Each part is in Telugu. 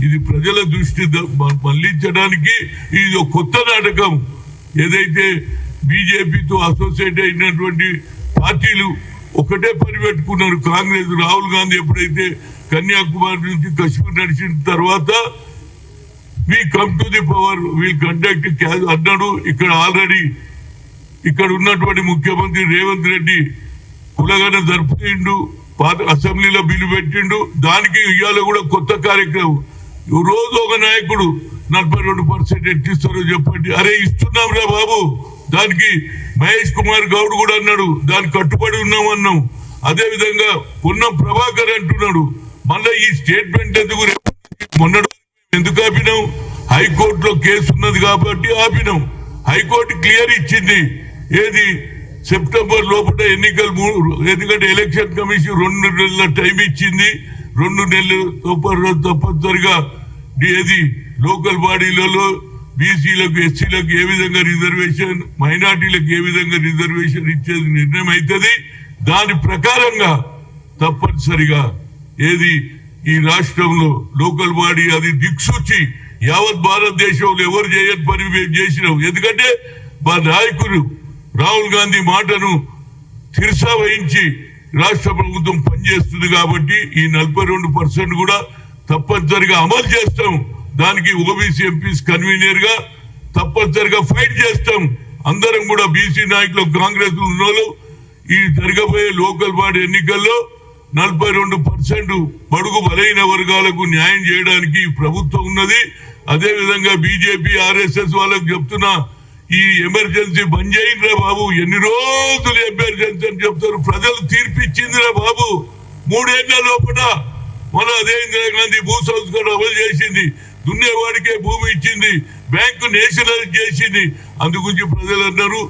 ఇది ప్రజల దృష్టి మళ్లించడానికి ఇది ఒక కొత్త నాటకం. ఏదైతే బీజేపీతో అసోసియేట్ అయినటువంటి పార్టీలు ఒకటే పని పెట్టుకున్నారు. కాంగ్రెస్ రాహుల్ గాంధీ ఎప్పుడైతే కన్యాకుమారి నుంచి కశ్మీర్ నడిచిన తర్వాత we come to the power, we'll conduct అన్నాడు. ఇక్కడ ఆల్రెడీ ఇక్కడ ఉన్నటువంటి ముఖ్యమంత్రి రేవంత్ రెడ్డి కులగన జరుపుతుండు, అసెంబ్లీలో బిల్లు పెట్టిండు. దానికి ఇవాళ కూడా కొత్త కార్యక్రమం. రోజు ఒక నాయకుడు 42% ఎట్టిస్తారో చెప్పండి. అరే ఇస్తున్నాం రా బాబు. దానికి మహేష్ కుమార్ గౌడ్ కూడా అన్నాడు దానికి కట్టుబడి ఉన్నామన్నాం. అదే విధంగా పొన్నం ప్రభాకర్ అంటున్నాడు. మళ్ళీ ఈ స్టేట్మెంట్ ఎందుకు మొన్నడు ఎందుకు ఆపినాం? హైకోర్టులో కేసు ఉన్నది కాబట్టి ఆపినాం. హైకోర్టు క్లియర్ ఇచ్చింది. ఏది సెప్టెంబర్ లోపల ఎన్నికలు, ఎందుకంటే ఎలక్షన్ కమిషన్ 2 నెలల టైం ఇచ్చింది. 2 నెలలు తప్పనిసరిగా ఏది లోకల్ బాడీలలో బీసీలకు ఎస్సీలకు ఏ విధంగా రిజర్వేషన్, మైనార్టీలకు ఏ విధంగా రిజర్వేషన్ ఇచ్చేది నిర్ణయం అవుతుంది. దాని ప్రకారంగా తప్పనిసరిగా ఏది ఈ రాష్ట్రంలో లోకల్ బాడీ అది దిక్సూచి యావత్ భారతదేశంలో ఎవరు చేయని పని మేము చేసినాం. ఎందుకంటే మా నాయకుడు రాహుల్ గాంధీ మాటను శిరసా వహించి రాష్ట్ర ప్రభుత్వం పనిచేస్తుంది కాబట్టి ఈ 42% కూడా తప్పనిసరిగా అమలు చేస్తాం. దానికి ఓబీసీ ఎంపీస్ కన్వీనర్ గా తప్పనిసరిగా ఫైట్ చేస్తాం. అందరం కూడా బీసీ నాయకులు కాంగ్రెస్ ఉన్నోళ్ళు ఈ జరగబోయే లోకల్ బాడీ ఎన్నికల్లో 42% బడుగు బలైన వర్గాలకు న్యాయం చేయడానికి ప్రభుత్వం ఉన్నది. అదే విధంగా బీజేపీ ఆర్ఎస్ఎస్ వాళ్ళకు చెప్తున్నా, ఈ ఎమర్జెన్సీ బంద్ చేయండిరా బాబు. ఎన్ని రోజులు ఎమర్జెన్సీ అని చెప్తారు. ప్రజలు తీర్పిచ్చిందిరా బాబు. 3 ఏళ్ల లోపల మన అదే ఇందిరాగాంధీ భూ సంస్కరణ అమలు చేసింది. దున్నేవాడికే భూమి ఇచ్చింది. బ్యాంకు నేషనలైజ్ చేసింది. అందుగురించి ప్రజలు అన్నారు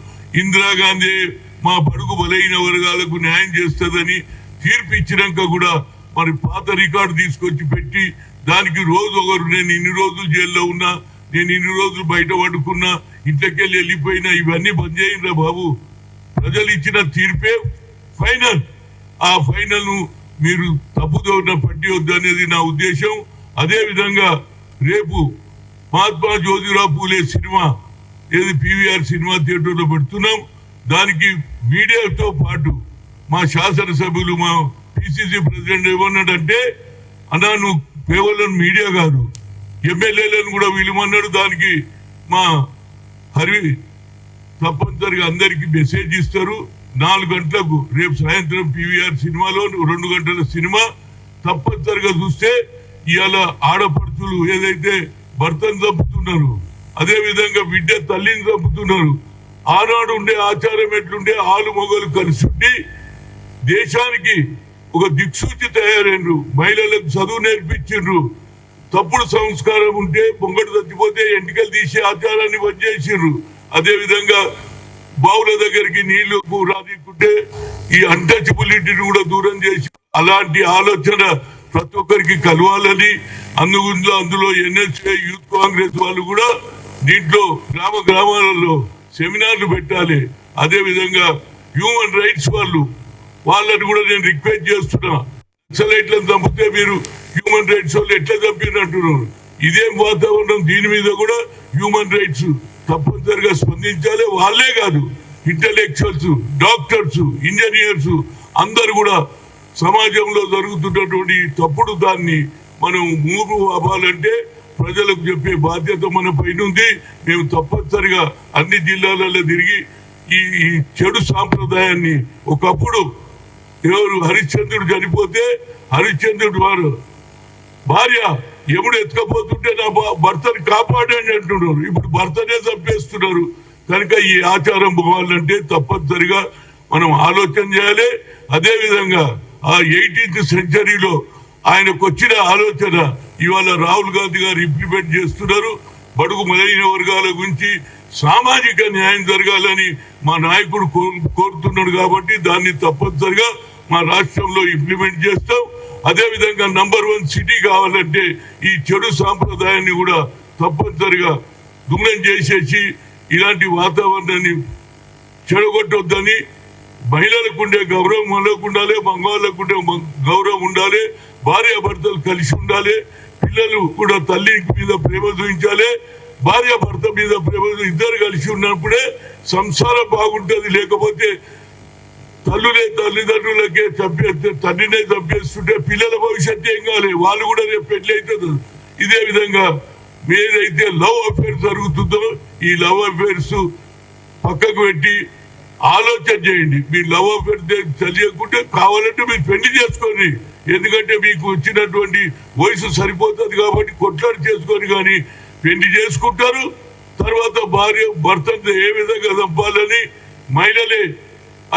ఇందిరాగాంధీ మా బడుగు బలైన వర్గాలకు న్యాయం చేస్తుందని. తీర్పు ఇచ్చినాక కూడా మరి పాత రికార్డు తీసుకొచ్చి పెట్టి దానికి రోజు ఒకరు నేను ఇన్ని రోజులు జైల్లో ఉన్నా, నేను ఇన్ని రోజులు బయట పడుకున్నా, ఇంట్లోకెళ్ళి వెళ్ళిపోయినా, ఇవన్నీ బంద్ చేయండిరా బాబు. ప్రజలు ఇచ్చిన తీర్పే ఫైనల్. ఆ ఫైనల్ ను మీరు తప్పుదోవ పట్టివద్దు అనేది నా ఉద్దేశం. అదే విధంగా రేపు మహాత్మా జ్యోతిరావు పూలే సినిమా ఏది పీవీఆర్ సినిమా థియేటర్లో పెడుతున్నాం. దానికి మీడియాతో పాటు మా శాసనసభ్యులు మా పిసిసి ప్రెసిడెంట్ ఏమన్నాడంటే, అన్నా నువ్వు కేవలం మీడియా కాదు ఎమ్మెల్యేలను కూడా విలువన్నాడు. దానికి మా హరి తప్పనిసరిగా అందరికి మెసేజ్ ఇస్తారు. 4 గంటలకు రేపు సాయంత్రం పీవీఆర్ సినిమాలో 2 గంటల సినిమా తప్పనిసరిగా చూస్తే ఇవాళ ఆడపడుచులు ఏదైతే భర్తను చంపుతున్నారు, అదే విధంగా బిడ్డ తల్లిని చంపుతున్నారు. ఆనాడు ఉండే ఆచారం ఎట్లుండే ఆలు మొగలు కలిసి ఉండి దేశానికి ఒక దిక్సూచి తయారైనరు. మహిళలకు చదువు నేర్పించిండ్రు. తప్పుడు సంస్కారం ఉంటే పొంగడు చచ్చిపోతే ఎంటికలు తీసే ఆచారాన్ని బంద్ చేసిండ్రు. అదే విధంగా బావుల దగ్గరికి నీళ్లు రాదికుంటే ఈ అన్టచబిలిటీని కూడా దూరం చేసి అలాంటి ఆలోచన ప్రతి ఒక్కరికి కలవాలని అందులో ఎన్ఎస్ఏ యూత్ కాంగ్రెస్ వాళ్ళు కూడా దీంట్లో గ్రామాలలో సెమినార్లు పెట్టాలి. అదే విధంగా హ్యూమన్ రైట్స్ వాళ్ళని కూడా నేను రిక్వెస్ట్ చేస్తున్నా. నక్సలైట్లను చంపితే మీరు హ్యూమన్ రైట్స్ వాళ్ళు ఎట్లా చంపినట్టున్నారు. ఇదేం వాతావరణం? దీని మీద కూడా హ్యూమన్ రైట్స్ తప్పనిసరిగా స్పందించాలి. వాళ్ళే కాదు, ఇంటలెక్చువల్స్, డాక్టర్స్, ఇంజనీర్స్ అందరు కూడా సమాజంలో జరుగుతున్నటువంటి తప్పుడు దాన్ని మనం మూగు అవ్వాలంటే ప్రజలకు చెప్పే బాధ్యత మన పైన ఉంది. మేము తప్పనిసరిగా అన్ని జిల్లాలలో తిరిగి ఈ చెడు సాంప్రదాయాన్ని, ఒకప్పుడు ఎవరు హరిశ్చంద్రుడు చనిపోతే హరిశ్చంద్రుడు వారు భార్య ఎముడు ఎత్తుకపోతుంటే నా భర్తని కాపాడండి అంటున్నారు. ఇప్పుడు భర్తనే చంపేస్తున్నారు. కనుక ఈ ఆచారం పోవాలంటే తప్పనిసరిగా మనం ఆలోచన చేయాలి. అదే విధంగా ఆ 18th సెంచరీలో ఆయనకు వచ్చిన ఆలోచన ఇవాళ రాహుల్ గాంధీ గారు ఇంప్లిమెంట్ చేస్తున్నారు. బడుగు మొదలైన వర్గాల గురించి సామాజిక న్యాయం జరగాలని మా నాయకుడు కోరుతున్నాడు. కాబట్టి దాన్ని తప్పనిసరిగా మా రాష్ట్రంలో ఇంప్లిమెంట్ చేస్తాం. అదే విధంగా నంబర్ 1 సిటీ కావాలంటే ఈ చెడు సాంప్రదాయాన్ని కూడా తప్పనిసరిగా దూరం చేసేసి ఇలాంటి వాతావరణాన్ని చెడగొట్టొద్దని, మహిళలకు ఉండే గౌరవం మనకు ఉండాలి, మగవాళ్ళకు ఉండే గౌరవం ఉండాలి. భార్యాభర్తలు కలిసి ఉండాలి, పిల్లలు కూడా తల్లి మీద ప్రేమ చూపించాలి, భార్యాభర్త మీద ప్రేమ ఇద్దరు కలిసి ఉన్నప్పుడే సంసారం బాగుంటుంది. లేకపోతే తల్లిదండ్రులకే చంపేస్తే, తండ్రినే చంపేస్తుంటే పిల్లల భవిష్యత్తు ఏం కావాలి, వాళ్ళు కూడా రేపు పెళ్లి అవుతుంది. ఇదే విధంగా ఏదైతే లవ్ అఫేర్ జరుగుతుందో ఈ లవ్ అఫేర్స్ పక్కకు పెట్టి ఆలోచన చేయండి. మీరు లవ్ అఫేర్ తెలియకుంటే కావాలంటే మీరు పెళ్లి చేసుకోండి, ఎందుకంటే మీకు వచ్చినటువంటి వయసు సరిపోతుంది కాబట్టి కొట్లాడి చేసుకొని కానీ పెళ్లి చేసుకుంటారు. తర్వాత భర్తను ఏ విధంగా చంపాలని మహిళలే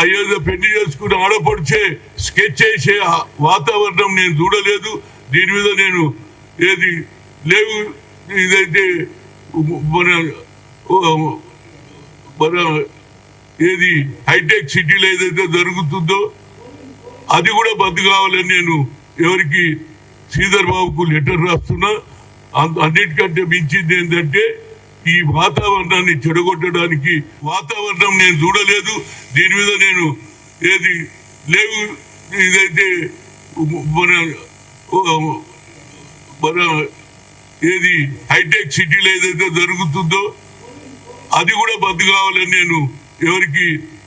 అయ్యేదో పెళ్లి చేసుకుని ఆడపడిచే స్కెచ్ చేసే వాతావరణం నేను చూడలేదు. దీని మీద నేను ఏది లేవు, ఇదైతే మన ఏది హైటెక్ సిటీలో ఏదైతే జరుగుతుందో అది కూడా బంద్ కావాలని నేను ఎవరికి శ్రీధర్ బాబుకు లెటర్ రాస్తున్నా. అన్నిటికంటే మించింది ఏంటంటే ఈ వాతావరణాన్ని చెడగొట్టడానికి వాతావరణం నేను చూడలేదు. దీని మీద నేను ఏది లేవు, ఇదైతే మన ఏది హైటెక్ సిటీలో ఏదైతే జరుగుతుందో అది కూడా బంద్ కావాలని నేను ఎవరికి